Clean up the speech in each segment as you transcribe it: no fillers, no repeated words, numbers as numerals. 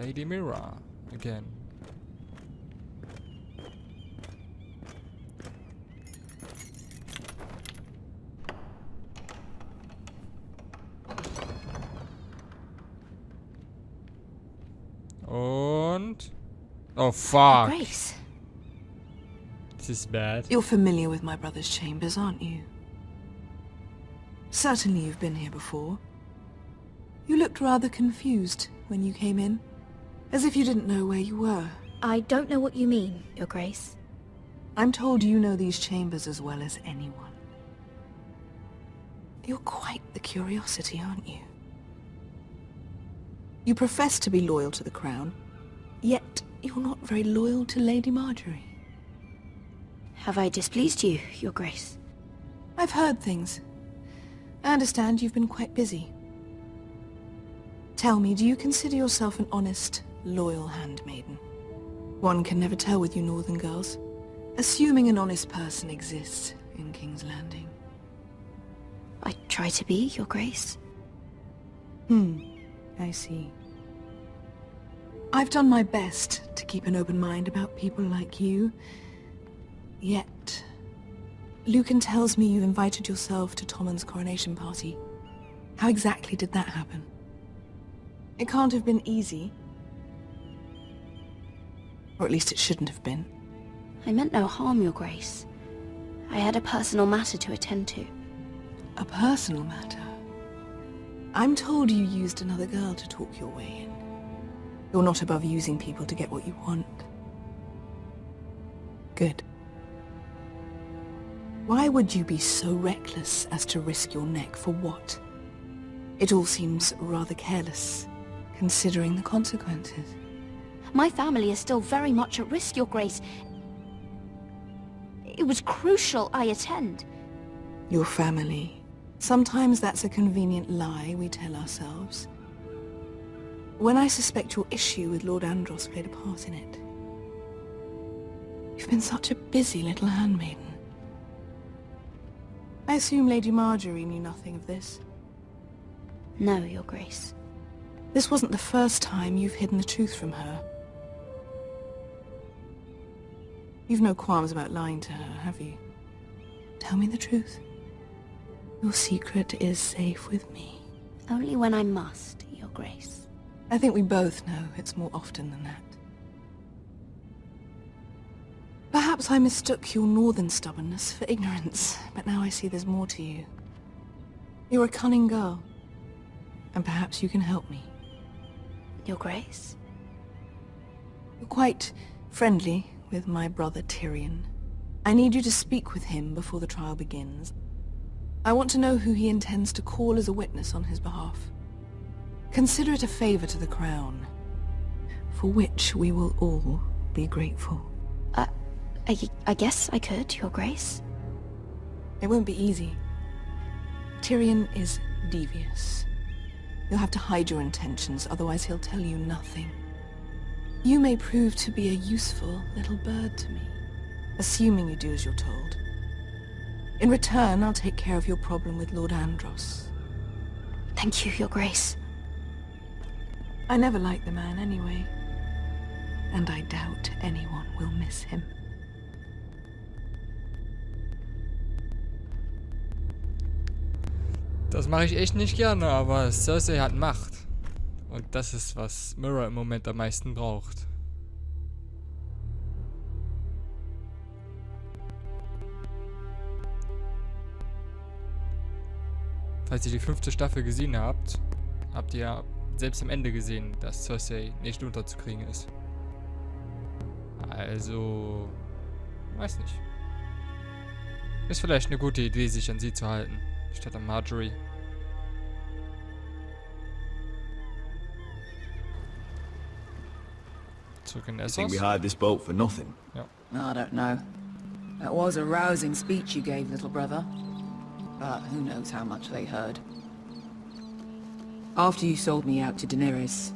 Lady Mira again. Und... Oh, fuck. Grace. This is bad. You're familiar with my brother's chambers, aren't you? Certainly you've been here before. You looked rather confused when you came in, as if you didn't know where you were. I don't know what you mean, Your Grace. I'm told you know these chambers as well as anyone. You're quite the curiosity, aren't you? You profess to be loyal to the crown, yet you're not very loyal to Lady Marjorie. Have I displeased you, Your Grace? I've heard things. I understand you've been quite busy. Tell me, do you consider yourself an honest, loyal handmaiden? One can never tell with you northern girls. Assuming an honest person exists in King's Landing. I try to be, Your Grace. I see. I've done my best to keep an open mind about people like you. Yet, Lucan tells me you invited yourself to Tommen's coronation party. How exactly did that happen? It can't have been easy. Or at least it shouldn't have been. I meant no harm, Your Grace. I had a personal matter to attend to. A personal matter? I'm told you used another girl to talk your way in. You're not above using people to get what you want. Good. Why would you be so reckless as to risk your neck for what? It all seems rather careless, considering the consequences. My family is still very much at risk, Your Grace. It was crucial I attend. Your family. Sometimes that's a convenient lie we tell ourselves. When I suspect your issue with Lord Andros played a part in it. You've been such a busy little handmaiden. I assume Lady Marjorie knew nothing of this. No, Your Grace. This wasn't the first time you've hidden the truth from her. You've no qualms about lying to her, have you? Tell me the truth. Your secret is safe with me. Only when I must, Your Grace. I think we both know it's more often than that. Perhaps I mistook your northern stubbornness for ignorance, but now I see there's more to you. You're a cunning girl, and perhaps you can help me. Your Grace? You're quite friendly with my brother Tyrion. I need you to speak with him before the trial begins. I want to know who he intends to call as a witness on his behalf. Consider it a favor to the crown, for which we will all be grateful. I guess I could, Your Grace. It won't be easy. Tyrion is devious. You'll have to hide your intentions, otherwise he'll tell you nothing. You may prove to be a useful little bird to me, assuming you do as you're told. In return, I'll take care of your problem with Lord Andros. Thank you, Your Grace. I never liked the man anyway, and I doubt anyone will miss him. Das mache ich echt nicht gerne, aber Cersei hat Macht. Und das ist, was Mira im Moment am meisten braucht. Falls ihr die 5. Staffel gesehen habt, habt ihr selbst am Ende gesehen, dass Cersei nicht unterzukriegen ist. Also, weiß nicht. Ist vielleicht eine gute Idee, sich an sie zu halten, statt an Marjorie. Zurück in You Essos. think we hired this boat for nothing? Ja. I don't know. That was a rousing speech you gave, little brother. But who knows how much they heard. After you sold me out to Daenerys,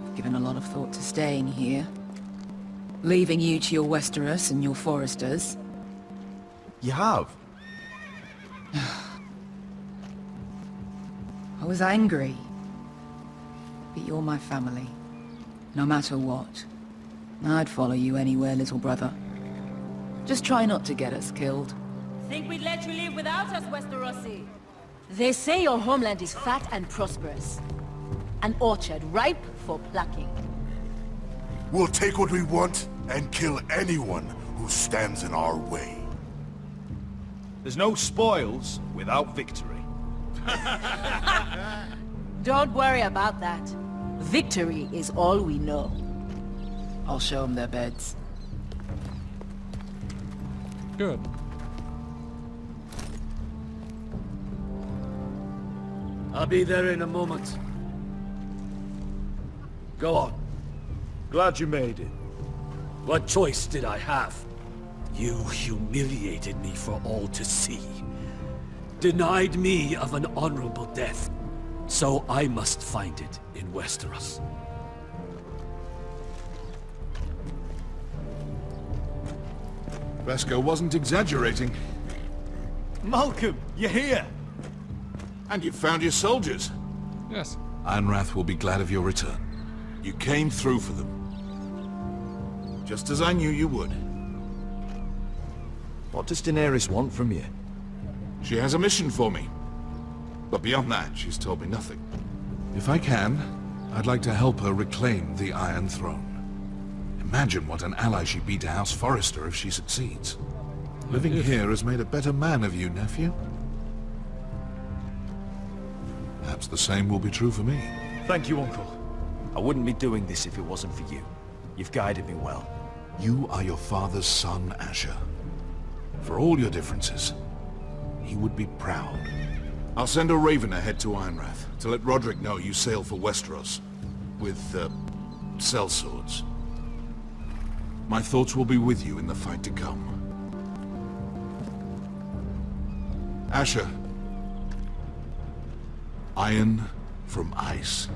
I've given a lot of thought to staying here. Leaving you to your Westeros and your Foresters. You have? I was angry. But you're my family. No matter what. I'd follow you anywhere, little brother. Just try not to get us killed. Think we'd let you live without us, Westerosi? They say your homeland is fat and prosperous. An orchard ripe for plucking. We'll take what we want and kill anyone who stands in our way. There's no spoils without victory. Don't worry about that. Victory is all we know. I'll show them their beds. Good. I'll be there in a moment. Go on. Glad you made it. What choice did I have? You humiliated me for all to see. Denied me of an honorable death. So I must find it in Westeros. Vesco wasn't exaggerating. Malcolm, you're here! And you found your soldiers. Yes. Ironrath will be glad of your return. You came through for them. Just as I knew you would. What does Daenerys want from you? She has a mission for me. But beyond that, she's told me nothing. If I can, I'd like to help her reclaim the Iron Throne. Imagine what an ally she'd be to House Forrester if she succeeds. Living here has made a better man of you, nephew. Perhaps the same will be true for me. Thank you, Uncle. I wouldn't be doing this if it wasn't for you. You've guided me well. You are your father's son, Asher. For all your differences, he would be proud. I'll send a raven ahead to Ironrath to let Roderick know you sail for Westeros. With, sellswords. My thoughts will be with you in the fight to come. Asher. Iron from ice.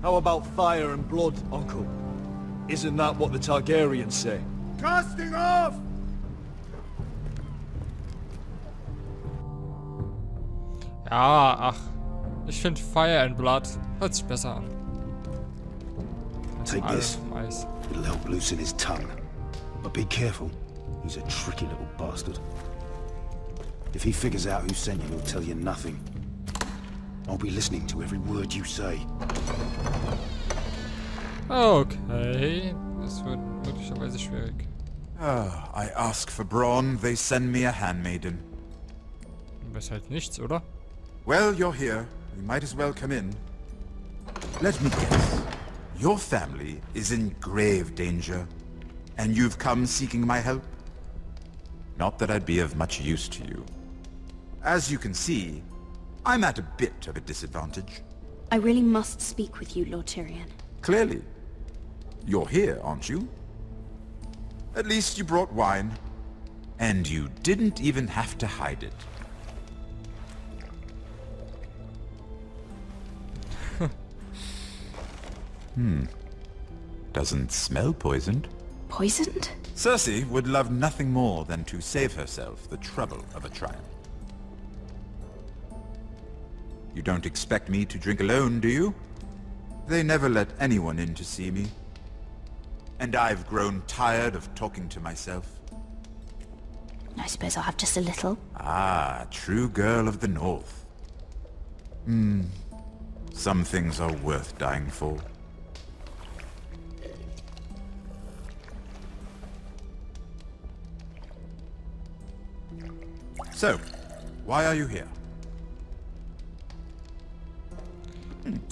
How about fire and blood, Uncle? Isn't that what the Targaryens say? Casting off! Ja, ach. Ich finde Fire and Blood hört sich besser an. Take this. Vom Eis. It'll help loosen his tongue. But be careful. He's a tricky little bastard. If he figures out who sent you, he'll tell you nothing. I'll be listening to every word you say. Okay. Das wird möglicherweise schwierig. I ask for brawn, they send me a handmaiden. Weshalb nichts, oder? Well, you're here. You might as well come in. Let me guess. Your family is in grave danger, and you've come seeking my help? Not that I'd be of much use to you. As you can see, I'm at a bit of a disadvantage. I really must speak with you, Lord Tyrion. Clearly. You're here, aren't you? At least you brought wine. And you didn't even have to hide it. Doesn't smell poisoned. Poisoned? Cersei would love nothing more than to save herself the trouble of a trial. You don't expect me to drink alone, do you? They never let anyone in to see me. And I've grown tired of talking to myself. I suppose I'll have just a little. Ah, true girl of the North. Some things are worth dying for. So, why are you here?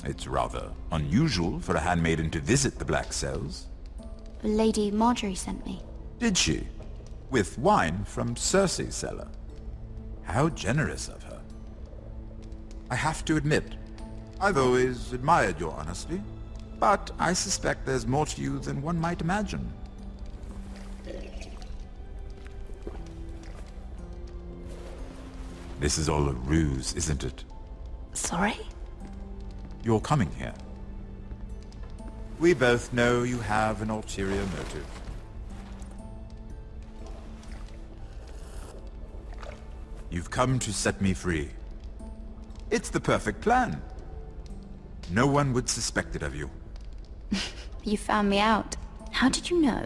It's rather unusual for a handmaiden to visit the Black Cells. Lady Marjorie sent me. Did she? With wine from Cersei's cellar. How generous of her. I have to admit, I've always admired your honesty, but I suspect there's more to you than one might imagine. This is all a ruse, isn't it? Sorry? You're coming here. We both know you have an ulterior motive. You've come to set me free. It's the perfect plan. No one would suspect it of you. You found me out. How did you know?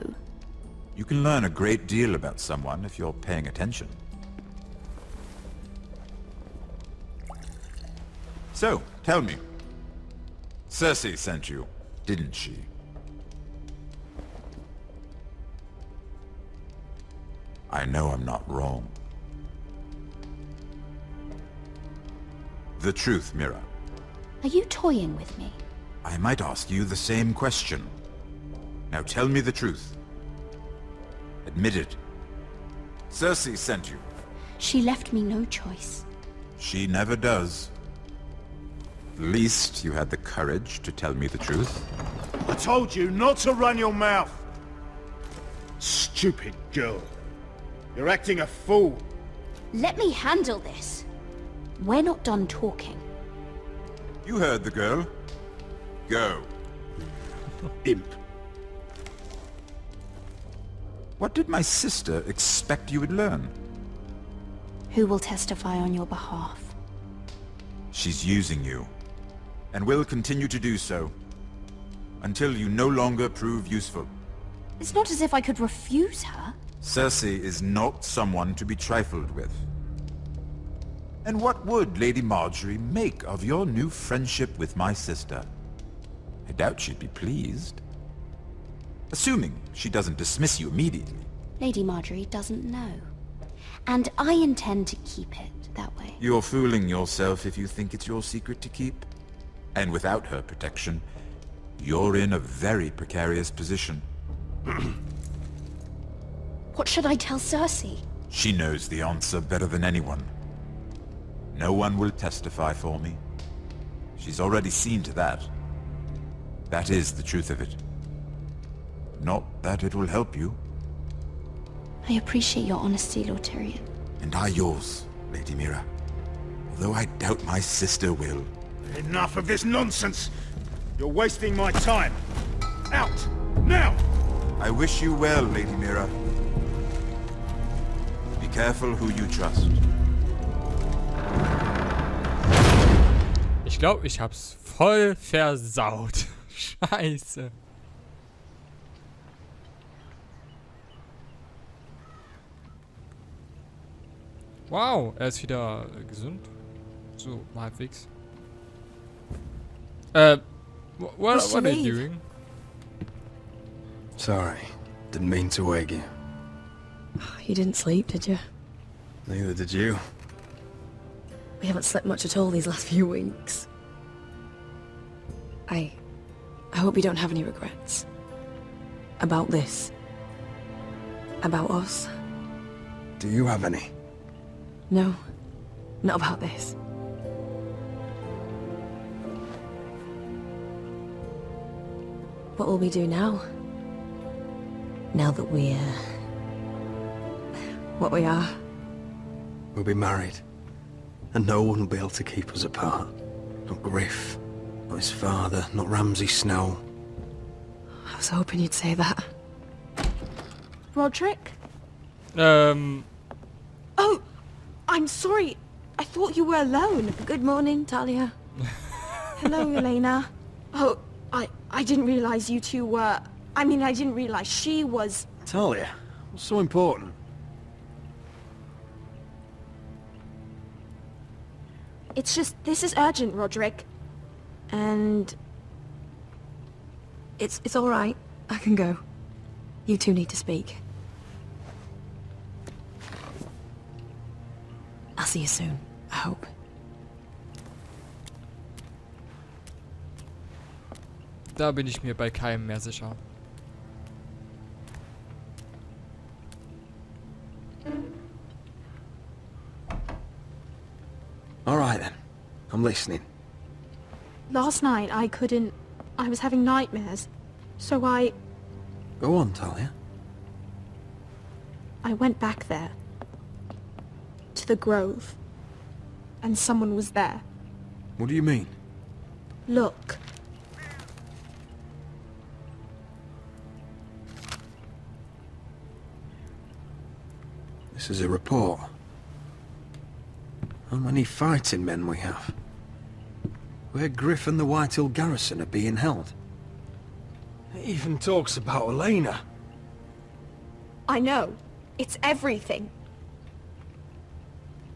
You can learn a great deal about someone if you're paying attention. So, tell me. Cersei sent you, didn't she? I know I'm not wrong. The truth, Mira. Are you toying with me? I might ask you the same question. Now tell me the truth. Admit it. Cersei sent you. She left me no choice. She never does. At least you had the courage to tell me the truth. I told you not to run your mouth! Stupid girl. You're acting a fool. Let me handle this. We're not done talking. You heard the girl. Go. Imp. What did my sister expect you would learn? Who will testify on your behalf? She's using you, and will continue to do so, until you no longer prove useful. It's not as if I could refuse her. Cersei is not someone to be trifled with. And what would Lady Marjorie make of your new friendship with my sister? I doubt she'd be pleased. Assuming she doesn't dismiss you immediately. Lady Marjorie doesn't know. And I intend to keep it that way. You're fooling yourself if you think it's your secret to keep. And without her protection, you're in a very precarious position. What should I tell Cersei? She knows the answer better than anyone. No one will testify for me. She's already seen to that. That is the truth of it. Not that it will help you. I appreciate your honesty, Lord Tyrion. And I yours, Lady Mira. Although I doubt my sister will. Enough of this nonsense! You're wasting my time! Out! Now! I wish you well, Lady Mira. Be careful who you trust. Ich glaube, ich hab's voll versaut. Scheiße. Wow, er ist wieder gesund. So, halbwegs. What are you doing? Sorry, didn't mean to wake you. You didn't sleep, did you? Neither did you. We haven't slept much at all these last few weeks. I hope you don't have any regrets. About this. About us. Do you have any? No, not about this. What will we do now? Now that we're... what we are? We'll be married. And no one will be able to keep us apart. Not Griff, not his father, not Ramsay Snow. I was hoping you'd say that. Roderick? Oh! I'm sorry. I thought you were alone. Good morning, Talia. Hello, Elena. Oh, I didn't realize you two were... I mean, I didn't realize she was... Talia, what's so important? It's just, this is urgent, Roderick. And... It's all right. I can go. You two need to speak. I'll see you soon, I hope. Da bin ich mir bei keinem mehr sicher. All right then, I'm listening. Last night I was having nightmares. So I Go on, Talia. went back there. To the grove. And someone was there. What do you mean? Look. This is a report. How many fighting men we have. Where Griff and the Whitehill garrison are being held. It even talks about Elena. I know. It's everything.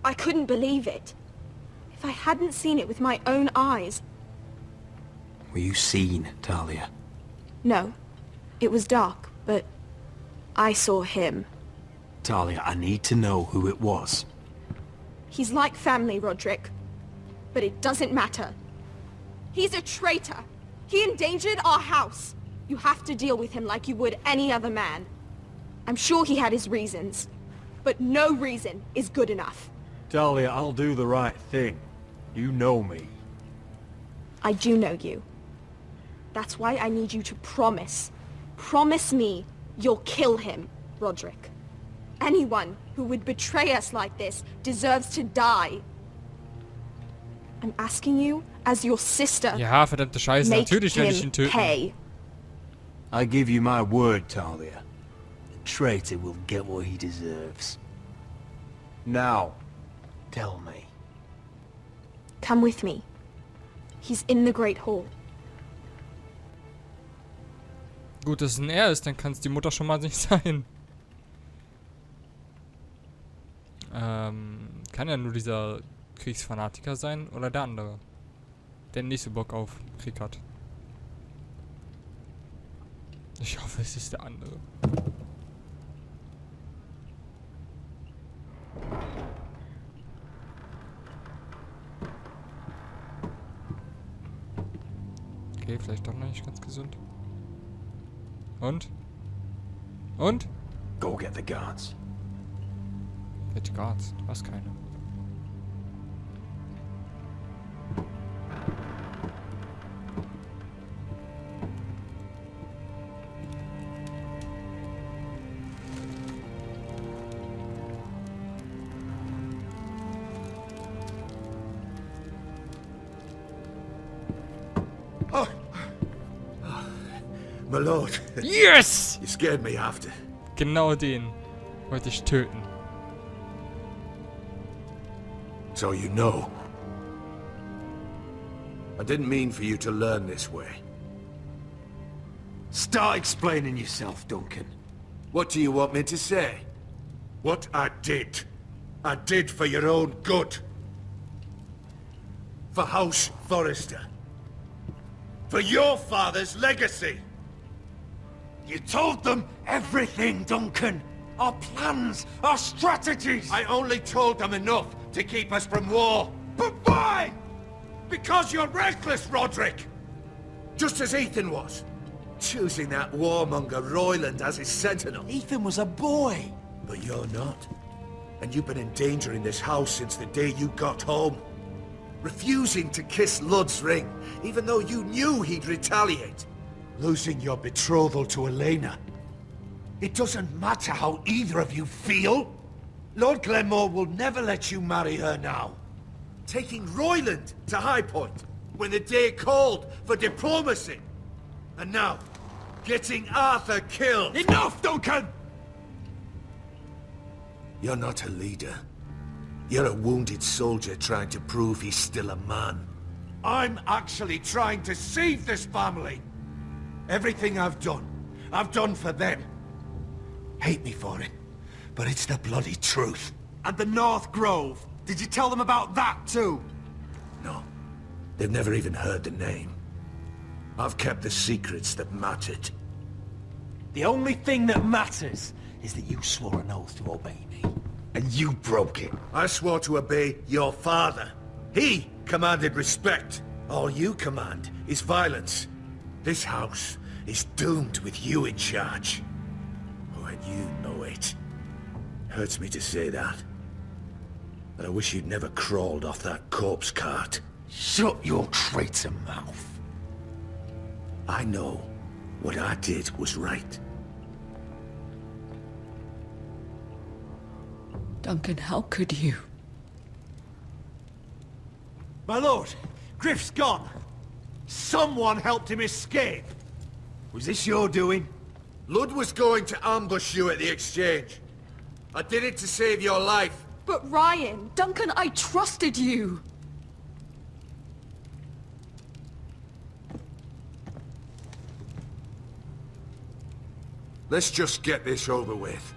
I couldn't believe it. If I hadn't seen it with my own eyes... Were you seen, Talia? No. It was dark, but... I saw him. Talia, I need to know who it was. He's like family, Roderick. But it doesn't matter. He's a traitor. He endangered our house. You have to deal with him like you would any other man. I'm sure he had his reasons. But no reason is good enough. Talia, I'll do the right thing. You know me. I do know you. That's why I need you to promise. Promise me you'll kill him, Roderick. Anyone who would betray us like this deserves to die. I'm asking you as your sister. Ja, verdammte Scheiße, Make natürlich werde ich ihn him töten. pay. I give you my word, Talia. The traitor will get what he deserves. Now, tell me. Come with me. He's in the Great Hall. Gut, dass es ein Er ist, dann kann es die Mutter schon mal nicht sein. Kann ja nur dieser Kriegsfanatiker sein oder der andere, der nicht so Bock auf Krieg hat. Ich hoffe, es ist der andere. Okay, vielleicht doch noch nicht ganz gesund. Und? Und? Go get the guards. Get the guards. Du hast keine. My lord. Yes! You scared me after. Genau den wollte ich töten. So you know. I didn't mean for you to learn this way. Start explaining yourself, Duncan. What do you want me to say? What I did for your own good. For House Forrester. For your father's legacy. You told them everything, Duncan. Our plans, our strategies. I only told them enough to keep us from war. But why? Because you're reckless, Roderick. Just as Ethan was. Choosing that warmonger Royland as his sentinel. Ethan was a boy. But you're not. And you've been endangering this house since the day you got home. Refusing to kiss Lud's ring, even though you knew he'd retaliate. Losing your betrothal to Elena. It doesn't matter how either of you feel. Lord Glenmore will never let you marry her now. Taking Royland to High Point when the day called for diplomacy. And now, getting Arthur killed. Enough, Duncan! You're not a leader. You're a wounded soldier trying to prove he's still a man. I'm actually trying to save this family. Everything I've done for them. Hate me for it, but it's the bloody truth. And the North Grove. Did you tell them about that too? No. They've never even heard the name. I've kept the secrets that mattered. The only thing that matters is that you swore an oath to obey me. And you broke it. I swore to obey your father. He commanded respect. All you command is violence. This house is doomed with you in charge. Oh, and you know it. Hurts me to say that. But I wish you'd never crawled off that corpse cart. Shut your traitor mouth. I know what I did was right. Duncan, how could you? My lord, Griff's gone. Someone helped him escape. Was this your doing? Lud was going to ambush you at the exchange. I did it to save your life. But Ryan... Duncan, I trusted you! Let's just get this over with.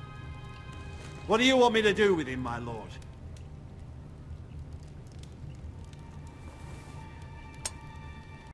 What do you want me to do with him, my lord?